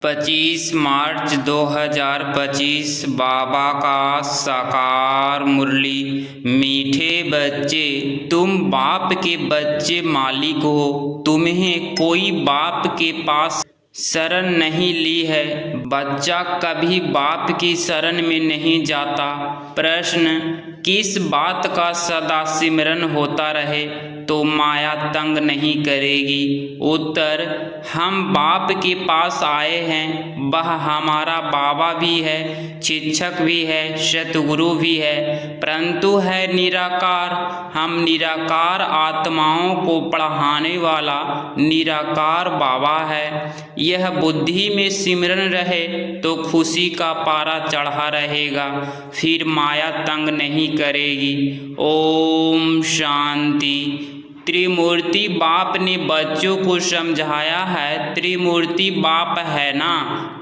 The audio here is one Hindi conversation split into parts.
25 मार्च 2025 बाबा का साकार मुरली। मीठे बच्चे, तुम बाप के बच्चे मालिक हो। तुम्हें कोई बाप के पास शरण नहीं ली है। बच्चा कभी बाप की शरण में नहीं जाता। प्रश्न, किस बात का सदा सिमरन होता रहे तो माया तंग नहीं करेगी। उत्तर, हम बाप के पास आए हैं। वह हमारा बाबा भी है, शिक्षक भी है, सतगुरु भी है, परंतु है निराकार। हम निराकार आत्माओं को पढ़ाने वाला निराकार बाबा है। यह बुद्धि में सिमरन रहे तो खुशी का पारा चढ़ा रहेगा, फिर माया तंग नहीं करेगी। ओम शांति। त्रिमूर्ति बाप ने बच्चों को समझाया है। त्रिमूर्ति बाप है ना,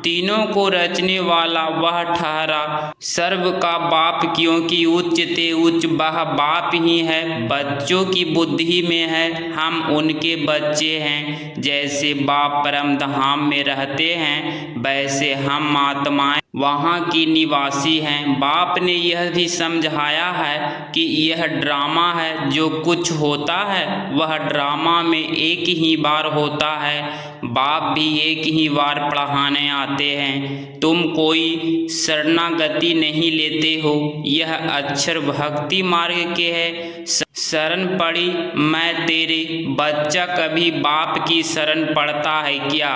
तीनों को रचने वाला वह ठहरा सर्व का बाप, क्योंकि उच्च ते उच्च वह बाप ही है। बच्चों की बुद्धि में है, हम उनके बच्चे हैं। जैसे बाप परम धाम में रहते हैं, वैसे हम आत्माएं वहाँ की निवासी हैं। बाप ने यह भी समझाया है कि यह ड्रामा है। जो कुछ होता है वह ड्रामा में एक ही बार होता है। बाप भी एक ही बार पढ़ाने आते हैं। तुम कोई शरणागति नहीं लेते हो। यह अक्षर भक्ति मार्ग के है। शरण पड़ी मैं तेरे। बच्चा कभी बाप की शरण पड़ता है क्या?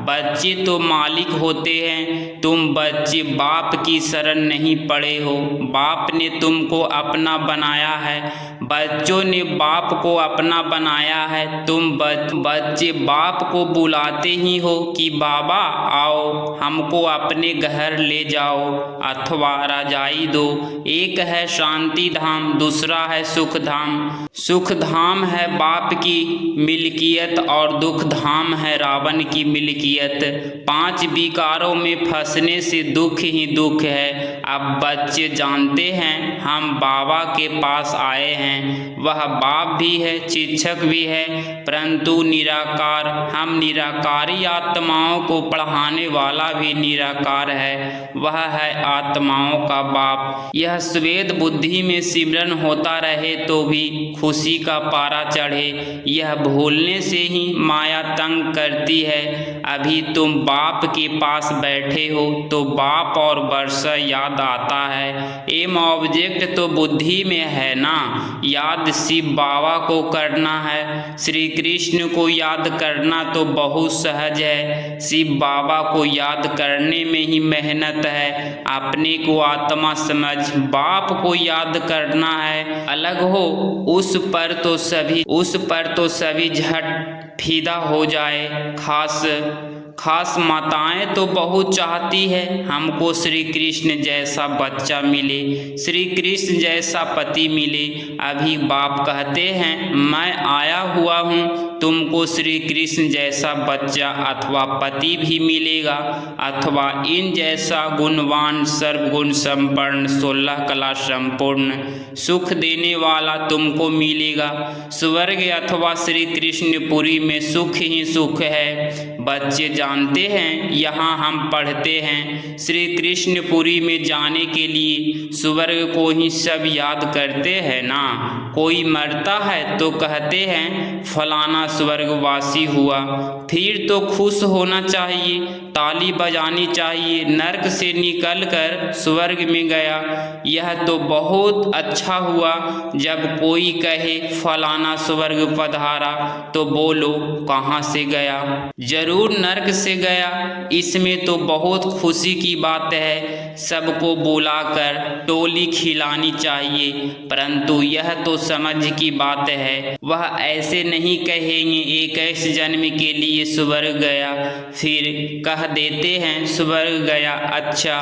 बच्चे तो मालिक होते हैं। तुम बच्चे बाप की शरण नहीं पड़े हो। बाप ने तुमको अपना बनाया है। बच्चों ने बाप को अपना बनाया है। तुम बच्चे बाप को बुलाते ही हो कि बाबा आओ, हमको अपने घर ले जाओ अथवा रजाई दो। एक है शांति धाम, दूसरा है सुख धाम। सुख धाम है बाप की मिल्कियत और दुख धाम है रावण की मिल्कियत। 5 विकारों में फंसने से दुख ही दुख है। अब बच्चे जानते हैं हम बाबा के पास आए हैं। वह बाप भी है, शिक्षक भी है, परंतु निराकार। हम निराकारी आत्माओं को पढ़ाने वाला भी निराकार है। वह है आत्माओं का बाप। यह श्वेत बुद्धि में सिमरन होता रहे तो भी खुशी का पारा चढ़े। यह भूलने से ही माया तंग करती है। अभी तुम बाप के पास बैठे हो तो बाप और वर्षा याद आता है। एम ऑब्जेक्ट तो बुद्धि में है ना। याद शिव बाबा को करना है। श्री कृष्ण को याद करना तो बहुत सहज है। शिव बाबा को याद करने में ही मेहनत है। अपने को आत्मा समझ बाप को याद करना है। अलग हो उस पर तो सभी झट फीदा हो जाए। खास माताएं तो बहुत चाहती है हमको श्री कृष्ण जैसा बच्चा मिले, श्री कृष्ण जैसा पति मिले। अभी बाप कहते हैं मैं आया हुआ हूँ, तुमको श्री कृष्ण जैसा बच्चा अथवा पति भी मिलेगा, अथवा इन जैसा गुणवान सर्वगुण संपन्न 16 कला संपूर्ण सुख देने वाला तुमको मिलेगा। स्वर्ग अथवा श्री कृष्णपुरी में सुख ही सुख है। बच्चे जानते हैं यहाँ हम पढ़ते हैं। श्री कृष्णपुरी में जाने के लिए स्वर्ग को ही सब याद करते हैं ना। कोई मरता है तो कहते हैं फलाना स्वर्गवासी हुआ, फिर तो खुश होना चाहिए, ताली बजानी चाहिए। नरक से निकलकर स्वर्ग में गया, यह तो बहुत अच्छा हुआ। जब कोई कहे फलाना स्वर्ग पधारा तो बोलो कहाँ से गया? जरूर नरक से गया। इसमें तो बहुत खुशी की बात है। सबको बुलाकर टोली खिलानी चाहिए, परंतु यह तो समझ की बात है। वह ऐसे नहीं कहेंगे 21 जन्म के लिए स्वर्ग गया, फिर कह देते हैं स्वर्ग गया। अच्छा,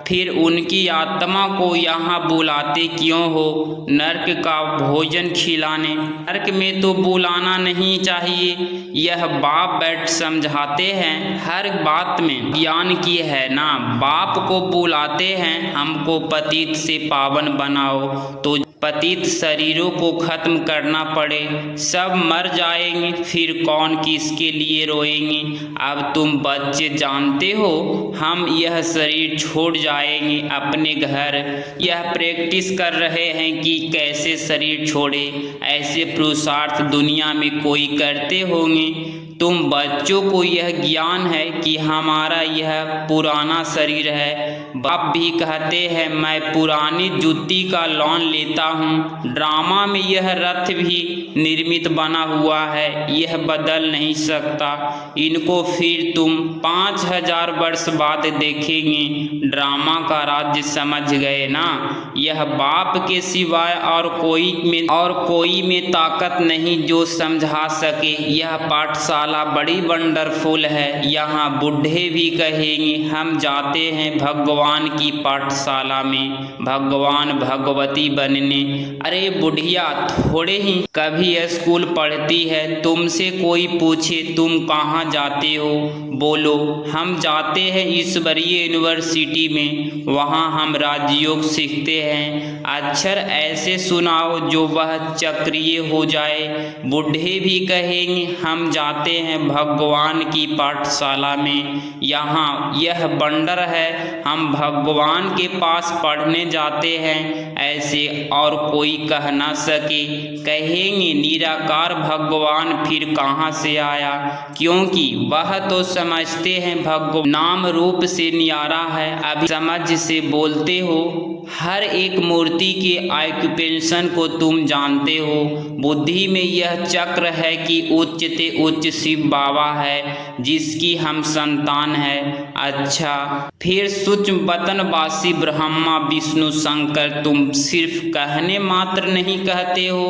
फिर उनकी आत्मा को यहाँ बुलाते क्यों हो नरक का भोजन खिलाने? नरक में तो बुलाना नहीं चाहिए। यह बाप बैठ समझाते हैं। हर बात में ज्ञान की है ना। बाप को बुलाते हैं हमको पतित से पावन बनाओ, तो पतित शरीरों को खत्म करना पड़े, सब मर जाएंगे, फिर कौन किसके लिए रोएंगे। अब तुम बच्चे जानते हो हम यह शरीर छोड़ जाएंगे अपने घर। यह प्रैक्टिस कर रहे हैं कि कैसे शरीर छोड़े। ऐसे पुरुषार्थ दुनिया में कोई करते होंगे। तुम बच्चों को यह ज्ञान है कि हमारा यह पुराना शरीर है। बाप भी कहते हैं मैं पुरानी जूती का लोन लेता हूँ। ड्रामा में यह रथ भी निर्मित बना हुआ है, यह बदल नहीं सकता। इनको फिर तुम 5000 वर्ष बाद देखेंगे। ड्रामा का राज्य समझ गए ना। यह बाप के सिवाय और कोई में ताकत नहीं जो समझा सके। यह पाठशाला बड़ी वंडरफुल है। यहाँ बूढ़े भी कहेंगे हम जाते हैं भगवान की पाठशाला में, भगवान भगवती बनने। अरे बुढ़िया, थोड़े ही कभी स्कूल पढ़ती है। तुमसे कोई पूछे तुम कहाँ जाते हो, बोलो हम जाते हैं ईश्वरीय यूनिवर्सिटी में, वहाँ हम राजयोग सीखते हैं। अक्षर ऐसे सुनाओ जो वह चक्रीय हो जाए। बूढ़े भी कहेंगे हम जाते हैं भगवान की पाठशाला में, यहाँ यह बंडर है, हम भगवान के पास पढ़ने जाते हैं। ऐसे और कोई कह ना सके। कहेंगे निराकार भगवान फिर कहाँ से आया, क्योंकि वह तो समझते हैं भगवान नाम रूप से न्यारा है। अभी समझ से बोलते हो। हर एक मूर्ति के ऑक्यूपेशन को तुम जानते हो। बुद्धि में यह चक्र है कि उच्च ते उच्च शिव बाबा है जिसकी हम संतान है। अच्छा, फिर सूक्ष्म बतनवासी ब्रह्मा विष्णु शंकर तुम सिर्फ कहने मात्र नहीं कहते हो,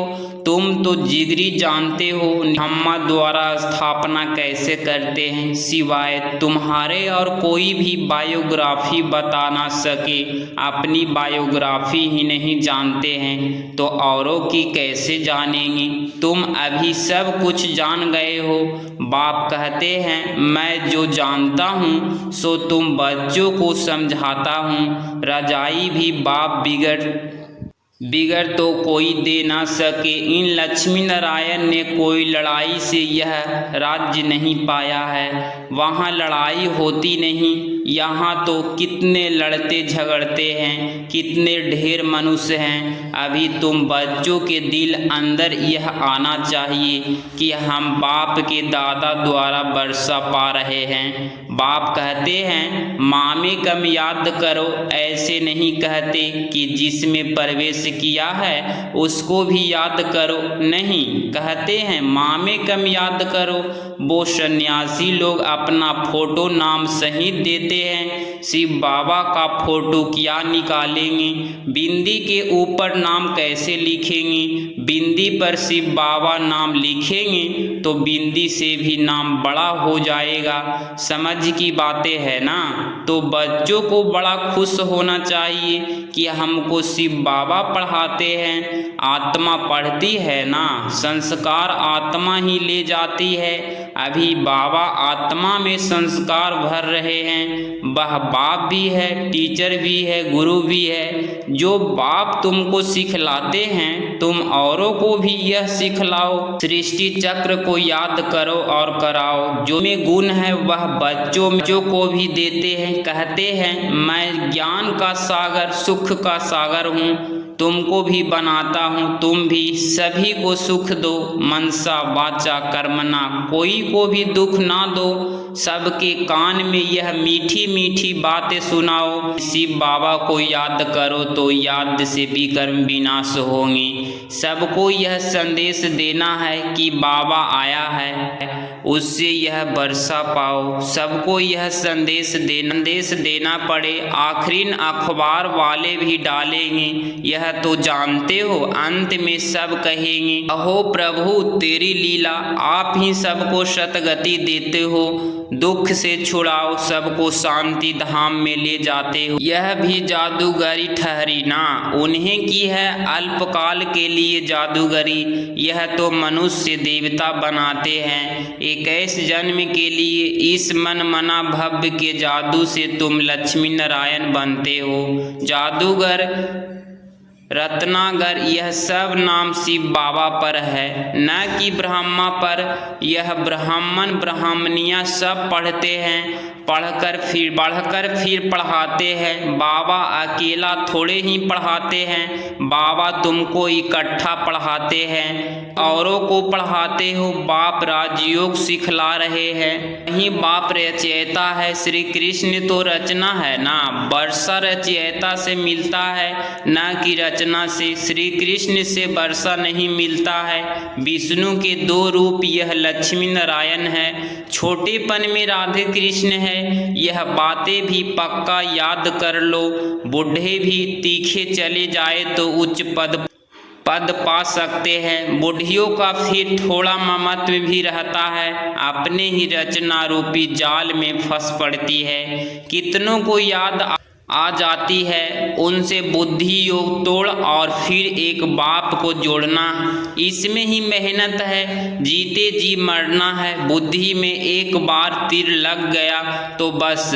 तुम तो जिगरी जानते हो ब्रह्मा द्वारा स्थापना कैसे करते हैं। सिवाय तुम्हारे और कोई भी बायोग्राफी बता ना सके। अपनी बायोग्राफी ही नहीं जानते हैं तो औरों की कैसे जानेंगे। तुम अभी सब कुछ जान गए हो। बाप कहते हैं मैं जो जानता हूँ सो तुम बच्चों को समझाता हूँ। रजाई भी बाप बिगड़ तो कोई दे ना सके। इन लक्ष्मी नारायण ने कोई लड़ाई से यह राज्य नहीं पाया है। वहाँ लड़ाई होती नहीं, यहाँ तो कितने लड़ते झगड़ते हैं, कितने ढेर मनुष्य हैं। अभी तुम बच्चों के दिल अंदर यह आना चाहिए कि हम बाप के दादा द्वारा वर्षा पा रहे हैं। बाप कहते हैं मामे कम याद करो। ऐसे नहीं कहते कि जिसमें प्रवेश किया है उसको भी याद करो, नहीं कहते हैं मामे कम याद करो। वो सन्यासी लोग अपना फोटो नाम सहित देते हैं, शिव बाबा का फोटो क्या निकालेंगे। बिंदी के ऊपर नाम कैसे लिखेंगे। बिंदी पर शिव बाबा नाम लिखेंगे तो बिंदी से भी नाम बड़ा हो जाएगा। समझ की बातें है ना। तो बच्चों को बड़ा खुश होना चाहिए कि हमको शिव बाबा पढ़ाते हैं। आत्मा पढ़ती है ना, संस्कार आत्मा ही ले जाती है। अभी बाबा आत्मा में संस्कार भर रहे हैं। वह बाप भी है, टीचर भी है, गुरु भी है। जो बाप तुमको सिखलाते हैं तुम औरों को भी यह सिखलाओ। सृष्टि चक्र को याद करो और कराओ। जो में गुण है वह बच्चों को भी देते हैं। कहते हैं मैं ज्ञान का सागर सुख का सागर हूँ, तुमको भी बनाता हूँ। तुम भी सभी को सुख दो, मनसा वाचा कर्मणा, कोई को भी दुख ना दो। सबके कान में यह मीठी मीठी बातें सुनाओ। शिव बाबा को याद करो तो याद से भी कर्म विनाश होंगे। सबको यह संदेश देना है कि बाबा आया है, उससे यह वर्षा पाओ। सबको यह संदेश देना पड़े। आखिरीन अखबार वाले भी डालेंगे, यह तो जानते हो। अंत में सब कहेंगे अहो प्रभु तेरी लीला, आप ही सबको सतगति देते हो, दुख से छुड़ाओ, सबको शांति धाम में ले जाते हो। यह भी जादूगरी ठहरी ना, उन्हें की है अल्पकाल के लिए जादूगरी। यह तो मनुष्य देवता बनाते हैं 21 जन्म के लिए। इस मन मना भव्य के जादू से तुम लक्ष्मी नारायण बनते हो। जादूगर रत्नागर, यह सब नाम शिव बाबा पर है, न कि ब्रह्मा पर। यह ब्राह्मण ब्राह्मणियाँ सब पढ़ते हैं, पढ़कर फिर पढ़ाते हैं। बाबा अकेला थोड़े ही पढ़ाते हैं, बाबा तुमको इकट्ठा पढ़ाते हैं, औरों को पढ़ाते हो। बाप राजयोग सिखला रहे हैं, वहीं बाप रचयिता है। श्री कृष्ण तो रचना है ना, वर्षा रचयिता से मिलता है, न कि रचना से। श्री कृष्ण से वर्षा नहीं मिलता है। विष्णु के 2 रूप, यह लक्ष्मी नारायण है। छोटेपन में राधे कृष्ण है, यह बातें भी पक्का याद कर लो। बूढ़े भी तीखे चले जाए तो उच्च पद पा सकते हैं। बुढ़ियों का फिर थोड़ा ममत्व भी रहता है, अपने ही रचना रूपी जाल में फंस पड़ती है। कितनों को याद आ जाती है, उनसे बुद्धि योग तोड़ और फिर एक बाप को जोड़ना, इसमें ही मेहनत है। जीते जी मरना है। बुद्धि में एक बार तीर लग गया तो बस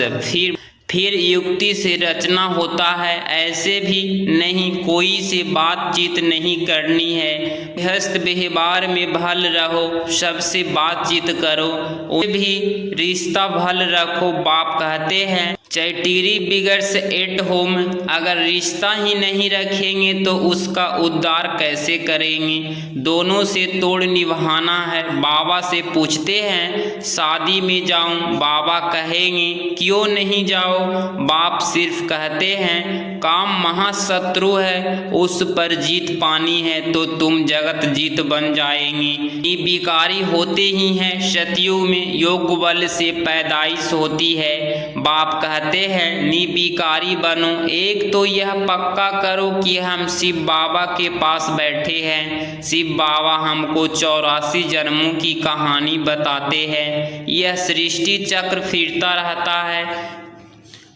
फिर युक्ति से रचना होता है। ऐसे भी नहीं, कोई से बातचीत नहीं करनी है। हस्त व्यवहार में भल रहो, सबसे बातचीत करो, वो भी रिश्ता भल रखो। बाप कहते हैं चैटिरी बिगर्स एट होम, अगर रिश्ता ही नहीं रखेंगे तो उसका उद्धार कैसे करेंगे। दोनों से तोड़ निभाना है। बाबा से पूछते हैं शादी में जाऊं, बाबा कहेंगे क्यों नहीं जाओ। बाप सिर्फ कहते हैं काम महाशत्रु है, उस पर जीत पानी है तो तुम जगत जीत बन जाएंगे। विकारी होते ही हैं सतयुग में, योग बल से पैदाइश होती है। बाप कहते हैं निर्विकारी बनो। एक तो यह पक्का करो कि हम शिव बाबा के पास बैठे हैं। शिव बाबा हमको 84 जन्मों की कहानी बताते हैं। यह सृष्टि चक्र फिरता रहता है।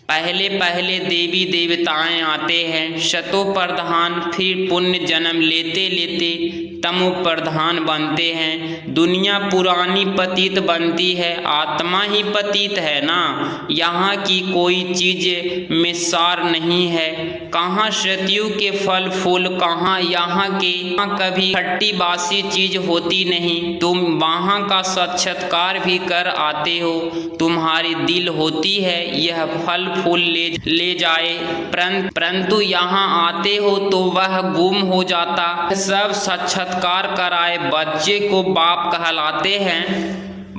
पहले पहले देवी देवताएं आते हैं, शतो प्रधान, फिर पुण्य जन्म लेते लेते तमो प्रधान बनते हैं। दुनिया पुरानी पतित बनती है, आत्मा ही पतित है ना। यहाँ की कोई चीज़ में सार नहीं है। कहाँ सतयुग के फल फूल, कहाँ यहाँ के। कभी खट्टी बासी चीज होती नहीं। तुम वहाँ का साक्षात्कार भी कर आते हो, तुम्हारी दिल होती है यह फल फूल ले जाए, परंतु यहाँ आते हो तो वह गुम हो जाता। सब साक्षात्कार कराए बच्चे को बाप कहलाते हैं,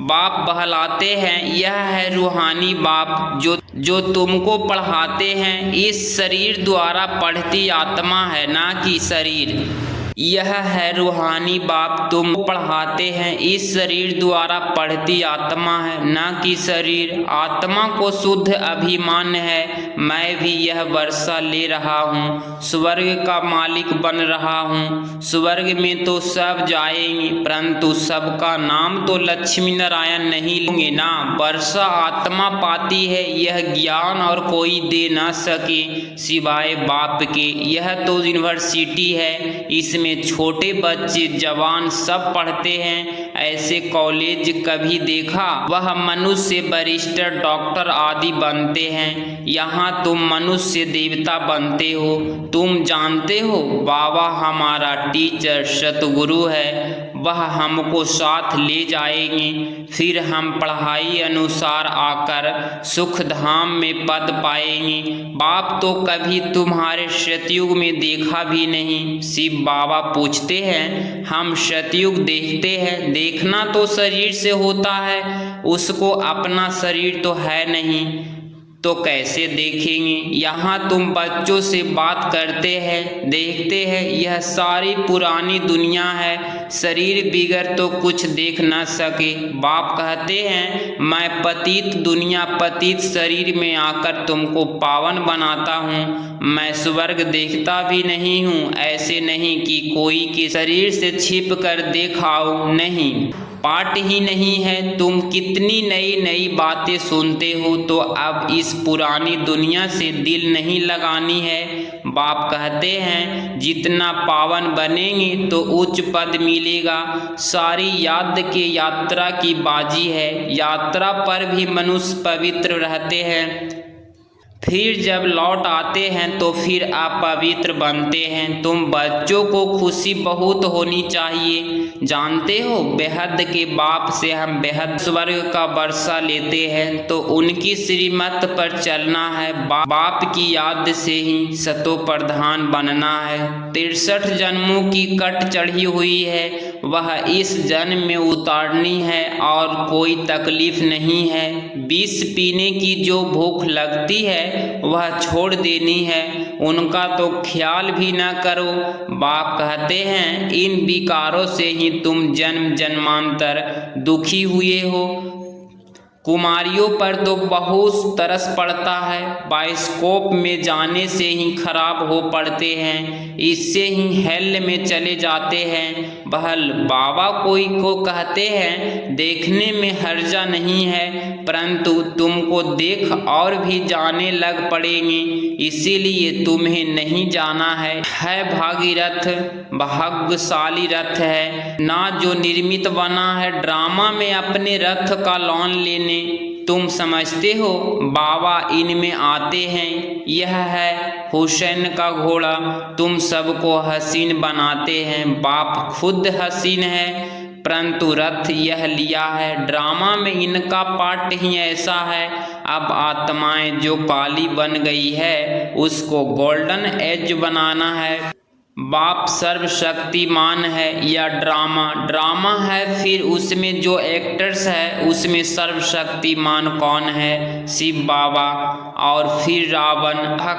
बाप बहलाते हैं। यह है रूहानी बाप जो तुमको पढ़ाते हैं। इस शरीर द्वारा पढ़ती आत्मा है, ना कि शरीर। यह है रूहानी बाप तुमको पढ़ाते हैं। इस शरीर द्वारा पढ़ती आत्मा है, न कि शरीर। आत्मा को शुद्ध अभिमान है, मैं भी यह वर्षा ले रहा हूँ, स्वर्ग का मालिक बन रहा हूँ। स्वर्ग में तो सब जाएंगे, परंतु सबका नाम तो लक्ष्मी नारायण नहीं लेंगे ना। वर्षा आत्मा पाती है, यह ज्ञान और कोई दे ना सके सिवाय बाप के। यह तो यूनिवर्सिटी है, इसमें छोटे बच्चे जवान सब पढ़ते हैं। ऐसे कॉलेज कभी देखा? वह मनुष्य बैरिस्टर डॉक्टर आदि बनते हैं। यहाँ तुम मनुष्य देवता बनते हो। तुम जानते हो बाबा हमारा टीचर सतगुरु है, वह हमको साथ ले जाएंगे। फिर हम पढ़ाई अनुसार आकर सुख धाम में पद पाएंगे। बाप तो कभी तुम्हारे सतयुग में देखा भी नहीं। शिव बाबा पूछते हैं हम सतयुग देखते हैं। देखना तो शरीर से होता है, उसको अपना शरीर तो है नहीं, तो कैसे देखेंगे। यहाँ तुम बच्चों से बात करते हैं, देखते हैं यह सारी पुरानी दुनिया है, शरीर बिगर तो कुछ देख न सके। बाप कहते हैं मैं पतित दुनिया पतित शरीर में आकर तुमको पावन बनाता हूँ। मैं स्वर्ग देखता भी नहीं हूँ, ऐसे नहीं कि कोई के शरीर से छिप कर देखाओ, नहीं। पाठ ही नहीं है। तुम कितनी नई नई बातें सुनते हो, तो अब इस पुरानी दुनिया से दिल नहीं लगानी है। बाप कहते हैं जितना पावन बनेंगे तो उच्च पद मिलेगा। सारी याद के यात्रा की बाजी है, यात्रा पर भी मनुष्य पवित्र रहते हैं। फिर जब लौट आते हैं तो फिर अपवित्र बनते हैं। तुम बच्चों को खुशी बहुत होनी चाहिए। जानते हो, बेहद के बाप से हम बेहद स्वर्ग का वर्षा लेते हैं, तो उनकी श्रीमत पर चलना है। बाप की याद से ही सतो प्रधान बनना है। 63 जन्मों की कट चढ़ी हुई है, वह इस जन्म में उतारनी है और कोई तकलीफ नहीं है। विष पीने की जो भूख लगती है वह छोड़ देनी है, उनका तो ख्याल भी न करो। बाप कहते हैं, इन विकारों से ही तुम जन्म जन्मांतर दुखी हुए हो। कुमारियों पर तो बहुत तरस पड़ता है, बाइस्कोप में जाने से ही खराब हो पड़ते हैं, इससे ही हेल में चले जाते हैं। बहल बाबा कोई को कहते हैं, देखने में हर्जा नहीं है, परंतु तुमको देख और भी जाने लग पड़ेंगे, इसीलिए तुम्हें नहीं जाना है। भागीरथ भाग्यशाली रथ है ना, जो निर्मित बना है ड्रामा में अपने रथ का लॉन लेने। तुम समझते हो बाबा इनमें आते हैं। यह है हुसैन का घोड़ा, तुम सबको हसीन बनाते हैं। बाप खुद हसीन है, परंतु रथ यह लिया है। ड्रामा में इनका पार्ट ही ऐसा है। अब आत्माएं जो पाली बन गई है उसको गोल्डन एज बनाना है। बाप सर्वशक्तिमान है या ड्रामा है, फिर उसमें जो एक्टर्स है उसमें सर्वशक्तिमान कौन है? शिव बाबा। और फिर रावण,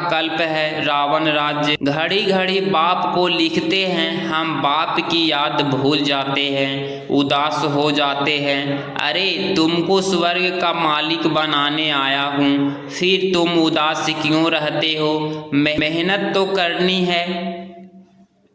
कल्प है रावण राज्य। घड़ी घड़ी बाप को लिखते हैं, हम बाप की याद भूल जाते हैं, उदास हो जाते हैं। अरे तुमको स्वर्ग का मालिक बनाने आया हूँ, फिर तुम उदास क्यों रहते हो? मेहनत तो करनी है,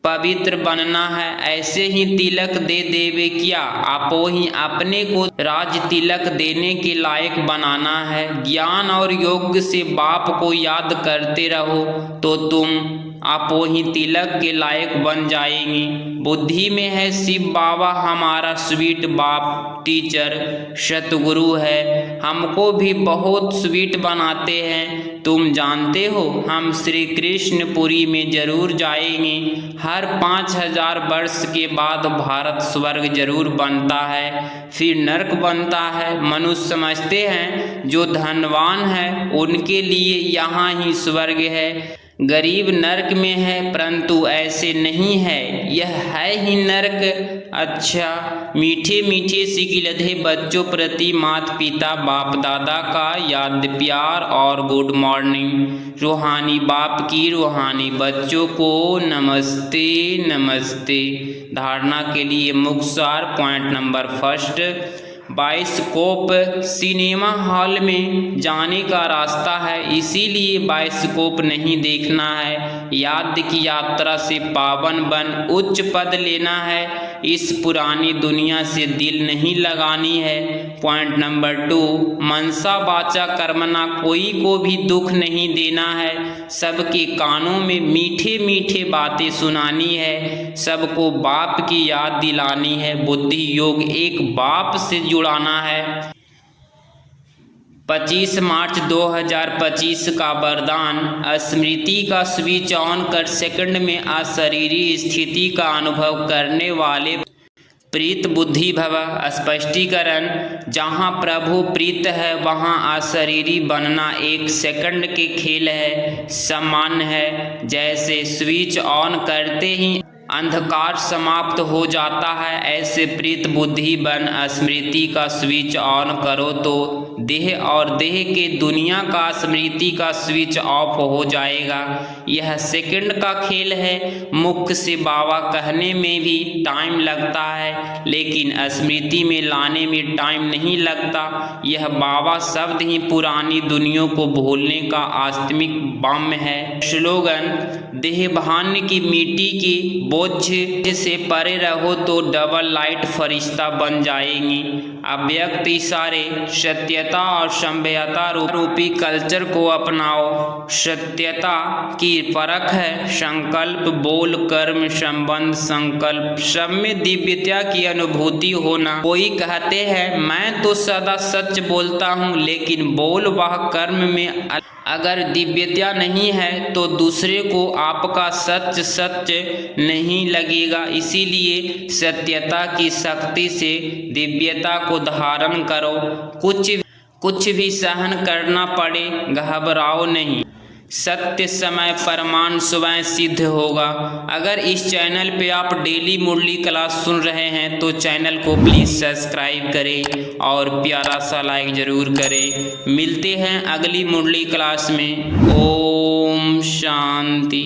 पवित्र बनना है। ऐसे ही तिलक दे देवे क्या? आपो ही अपने को राज तिलक देने के लायक बनाना है। ज्ञान और योग से बाप को याद करते रहो तो तुम आपो ही तिलक के लायक बन जाएंगी। बुद्धि में है शिव बाबा हमारा स्वीट बाप, टीचर सतगुरु है, हमको भी बहुत स्वीट बनाते हैं। तुम जानते हो हम श्री कृष्णपुरी में जरूर जाएंगे। हर 5000 वर्ष के बाद भारत स्वर्ग जरूर बनता है, फिर नरक बनता है। मनुष्य समझते हैं जो धनवान है उनके लिए यहाँ ही स्वर्ग है, गरीब नरक में है, परंतु ऐसे नहीं है, यह है ही नरक। अच्छा, मीठे मीठे सिकिलधे बच्चों प्रति माता पिता बाप दादा का याद प्यार और गुड मॉर्निंग। रूहानी बाप की रूहानी बच्चों को नमस्ते नमस्ते। धारणा के लिए Mukhtar point number first, bioscope cinema hall में जाने का रास्ता है, इसीलिए बाइस्कोप नहीं देखना है। याद की यात्रा से पावन बन उच्च पद लेना है, इस पुरानी दुनिया से दिल नहीं लगानी है। पॉइंट नंबर 2, मनसा वाचा कर्मणा, कोई को भी दुख नहीं देना है, सबके कानों में मीठे मीठे बातें सुनानी है, सबको बाप की याद दिलानी है। बुद्धि योग एक बाप से जुड़ाना है। 25 मार्च 2025 का वरदान, स्मृति का स्विच ऑन कर सेकंड में अशरीरी स्थिति का अनुभव करने वाले प्रीत बुद्धि भव। स्पष्टीकरण, जहाँ प्रभु प्रीत है वहाँ अशरीरी बनना एक सेकंड के खेल है, सामान्य है। जैसे स्विच ऑन करते ही अंधकार समाप्त हो जाता है, ऐसे प्रीत बुद्धि बन स्मृति का स्विच ऑन करो तो देह और देह के दुनिया का स्मृति का स्विच ऑफ हो जाएगा। यह सेकंड का खेल है। मुख से बाबा कहने में भी टाइम लगता है, लेकिन स्मृति में लाने में टाइम नहीं लगता। यह बाबा शब्द ही पुरानी दुनिया को भूलने का आत्मिक बम है। स्लोगन, देह भान्य की मिट्टी की बोझ से परे रहो तो डबल लाइट फरिश्ता बन जाएंगी। अव्यक्त इशारे, सत्यता सत्यता और सभ्यता रूपी कल्चर को अपनाओ। सत्यता की परख है संकल्प, बोल, कर्म, संबंध, संकल्प सब में दिव्यता की अनुभूति होना। कोई कहते हैं मैं तो सदा सच बोलता हूँ, लेकिन बोल व कर्म में अगर दिव्यता नहीं है तो दूसरे को आपका सच सच नहीं लगेगा। इसीलिए सत्यता की शक्ति से दिव्यता को धारण करो। कुछ भी सहन करना पड़े, घबराओ नहीं। सत्य समय प्रमाण स्वयं सिद्ध होगा। अगर इस चैनल पे आप डेली मुरली क्लास सुन रहे हैं तो चैनल को प्लीज़ सब्सक्राइब करें और प्यारा सा लाइक ज़रूर करें। मिलते हैं अगली मुरली क्लास में। ओम शांति।